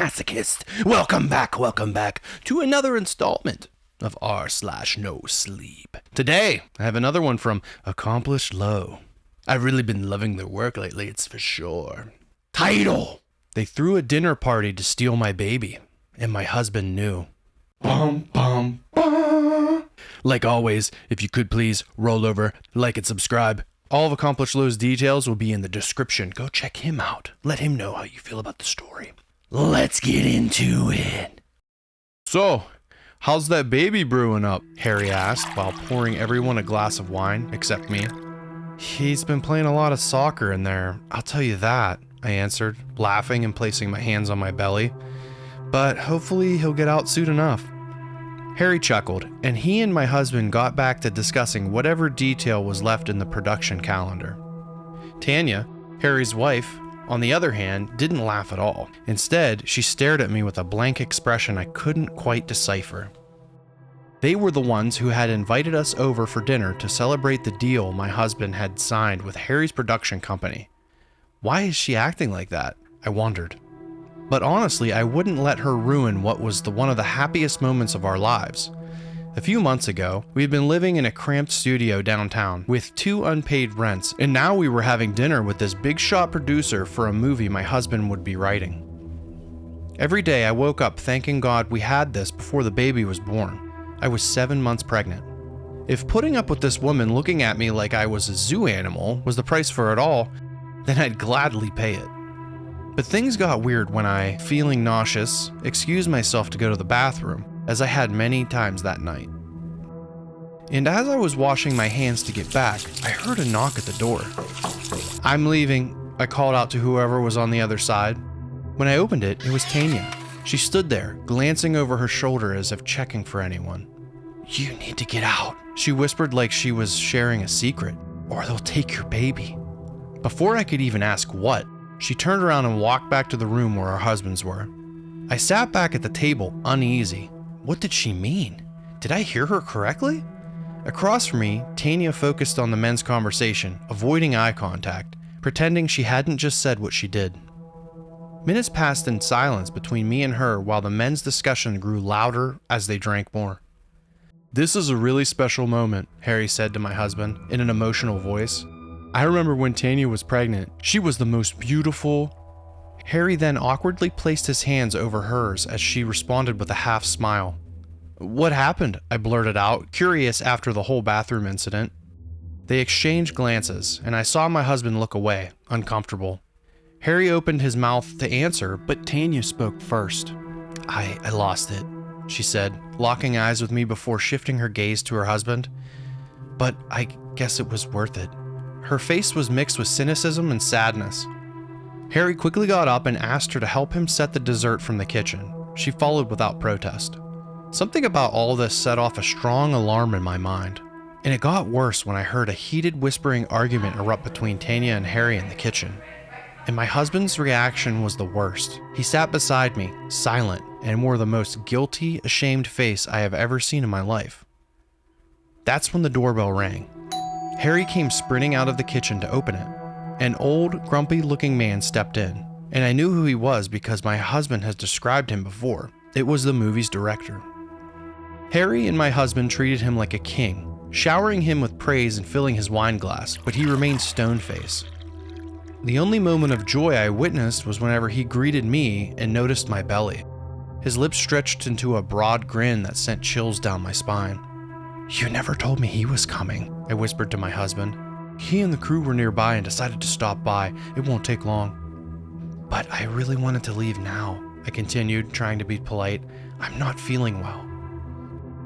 masochist. Welcome back to another installment of r/no sleep. Today, I have another one from Accomplished Low. I've really been loving their work lately, it's for sure. Title: They threw a dinner party to steal my baby, and my husband knew. Bum, bum, bum. Like always, if you could please roll over, like and subscribe. All of Accomplished Low's details will be in the description. Go check him out. Let him know how you feel about the story. Let's get into it. So, how's that baby brewing up? Harry asked while pouring everyone a glass of wine, except me. He's been playing a lot of soccer in there, I'll tell you that, I answered, laughing and placing my hands on my belly. But hopefully he'll get out soon enough. Harry chuckled, and he and my husband got back to discussing whatever detail was left in the production calendar. Tanya, Harry's wife, on the other hand, didn't laugh at all. Instead, she stared at me with a blank expression I couldn't quite decipher. They were the ones who had invited us over for dinner to celebrate the deal my husband had signed with Harry's production company. Why is she acting like that? I wondered. But honestly, I wouldn't let her ruin what was one of the happiest moments of our lives. A few months ago, we had been living in a cramped studio downtown with 2 unpaid rents, and now we were having dinner with this big shot producer for a movie my husband would be writing. Every day I woke up thanking God we had this before the baby was born. I was 7 months pregnant. If putting up with this woman looking at me like I was a zoo animal was the price for it all, then I'd gladly pay it. But things got weird when I, feeling nauseous, excused myself to go to the bathroom, as I had many times that night. And as I was washing my hands to get back, I heard a knock at the door. "I'm leaving," I called out to whoever was on the other side. When I opened it, it was Tanya. She stood there, glancing over her shoulder as if checking for anyone. "You need to get out," she whispered like she was sharing a secret, "or they'll take your baby." Before I could even ask what, she turned around and walked back to the room where our husbands were. I sat back at the table, uneasy. What did she mean? Did I hear her correctly? Across from me, Tanya focused on the men's conversation, avoiding eye contact, pretending she hadn't just said what she did. Minutes passed in silence between me and her while the men's discussion grew louder as they drank more. "This is a really special moment," Harry said to my husband in an emotional voice. "I remember when Tanya was pregnant. She was the most beautiful..." Harry then awkwardly placed his hands over hers as she responded with a half smile. "What happened?" I blurted out, curious after the whole bathroom incident. They exchanged glances, and I saw my husband look away, uncomfortable. Harry opened his mouth to answer, but Tanya spoke first. I lost it," she said, locking eyes with me before shifting her gaze to her husband. "But I guess it was worth it." Her face was mixed with cynicism and sadness. Harry quickly got up and asked her to help him set the dessert from the kitchen. She followed without protest. Something about all this set off a strong alarm in my mind, and it got worse when I heard a heated whispering argument erupt between Tanya and Harry in the kitchen. And my husband's reaction was the worst. He sat beside me, silent, and wore the most guilty, ashamed face I have ever seen in my life. That's when the doorbell rang. Harry came sprinting out of the kitchen to open it. An old, grumpy-looking man stepped in, and I knew who he was because my husband has described him before. It was the movie's director. Harry and my husband treated him like a king, showering him with praise and filling his wine glass, but he remained stone-faced. The only moment of joy I witnessed was whenever he greeted me and noticed my belly. His lips stretched into a broad grin that sent chills down my spine. "You never told me he was coming," I whispered to my husband. "He and the crew were nearby and decided to stop by. It won't take long." "But I really wanted to leave now," I continued, trying to be polite. "I'm not feeling well."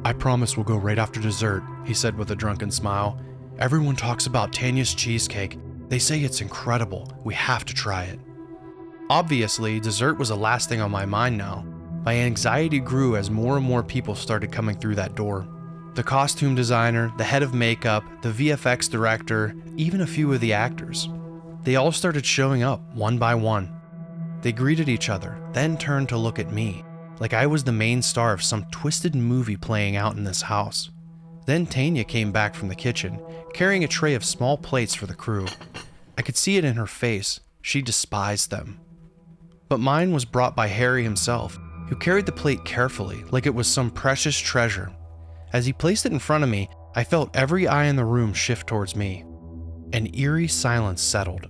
"I promise we'll go right after dessert," he said with a drunken smile. "Everyone talks about Tanya's cheesecake. They say it's incredible. We have to try it." Obviously, dessert was the last thing on my mind now. My anxiety grew as more and more people started coming through that door. The costume designer, the head of makeup, the VFX director, even a few of the actors. They all started showing up, one by one. They greeted each other, then turned to look at me, like I was the main star of some twisted movie playing out in this house. Then Tanya came back from the kitchen, carrying a tray of small plates for the crew. I could see it in her face. She despised them. but mine was brought by Harry himself, who carried the plate carefully like it was some precious treasure. As he placed it in front of me, I felt every eye in the room shift towards me. An eerie silence settled.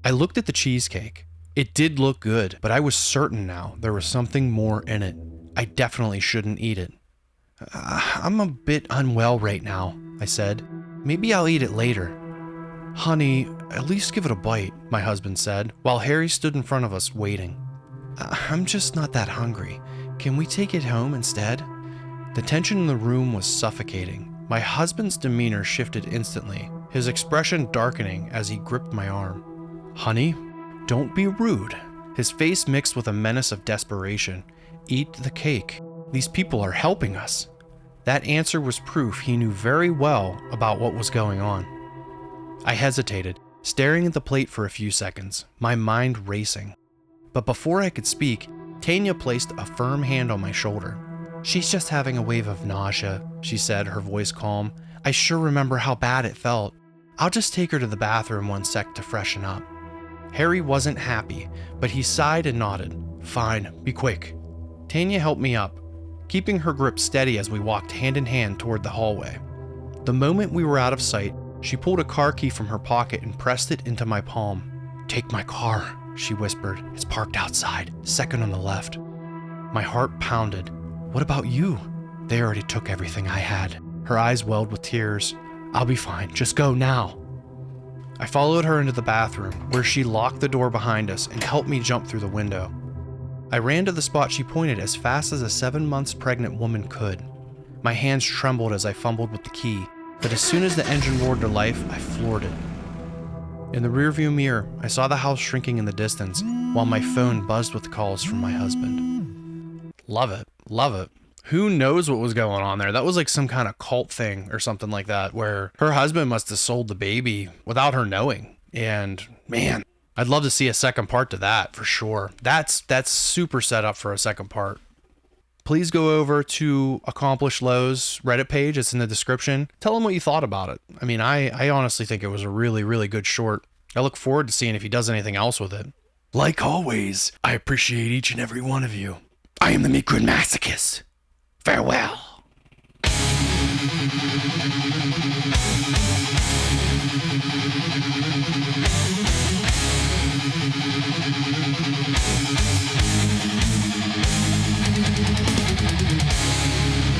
I looked at the cheesecake. It did look good, but I was certain now there was something more in it. I definitely shouldn't eat it. I'm a bit unwell right now, I said. Maybe I'll eat it later. Honey, at least give it a bite, my husband said, while Harry stood in front of us waiting. I'm just not that hungry. Can we take it home instead? The tension in the room was suffocating. My husband's demeanor shifted instantly, his expression darkening as he gripped my arm. Honey, don't be rude. His face mixed with a menace of desperation. Eat the cake. These people are helping us. That answer was proof he knew very well about what was going on. I hesitated, staring at the plate for a few seconds, my mind racing. But before I could speak, Tanya placed a firm hand on my shoulder. She's just having a wave of nausea, she said, her voice calm. I sure remember how bad it felt. I'll just take her to the bathroom 1 sec to freshen up. Harry wasn't happy, but he sighed and nodded. Fine, be quick. Tanya helped me up, keeping her grip steady as we walked hand in hand toward the hallway. The moment we were out of sight, she pulled a car key from her pocket and pressed it into my palm. Take my car, she whispered. It's parked outside, second on the left. My heart pounded. What about you? They already took everything I had. Her eyes welled with tears. I'll be fine, just go now. I followed her into the bathroom, where she locked the door behind us and helped me jump through the window. I ran to the spot she pointed as fast as a 7 months pregnant woman could. My hands trembled as I fumbled with the key, but as soon as the engine roared to life, I floored it. In the rearview mirror, I saw the house shrinking in the distance, while my phone buzzed with calls from my husband. Love it. Love it. Who knows what was going on there? That was like some kind of cult thing or something like that, where her husband must have sold the baby without her knowing. And man, I'd love to see a second part to that for sure. That's super set up for a second part. Please go over to Accomplished Low's Reddit page. It's in the description. Tell him what you thought about it. I mean, I honestly think it was a really, really good short. I look forward to seeing if he does anything else with it. Like always, I appreciate each and every one of you. I am the Meatgrid Masochist. Farewell.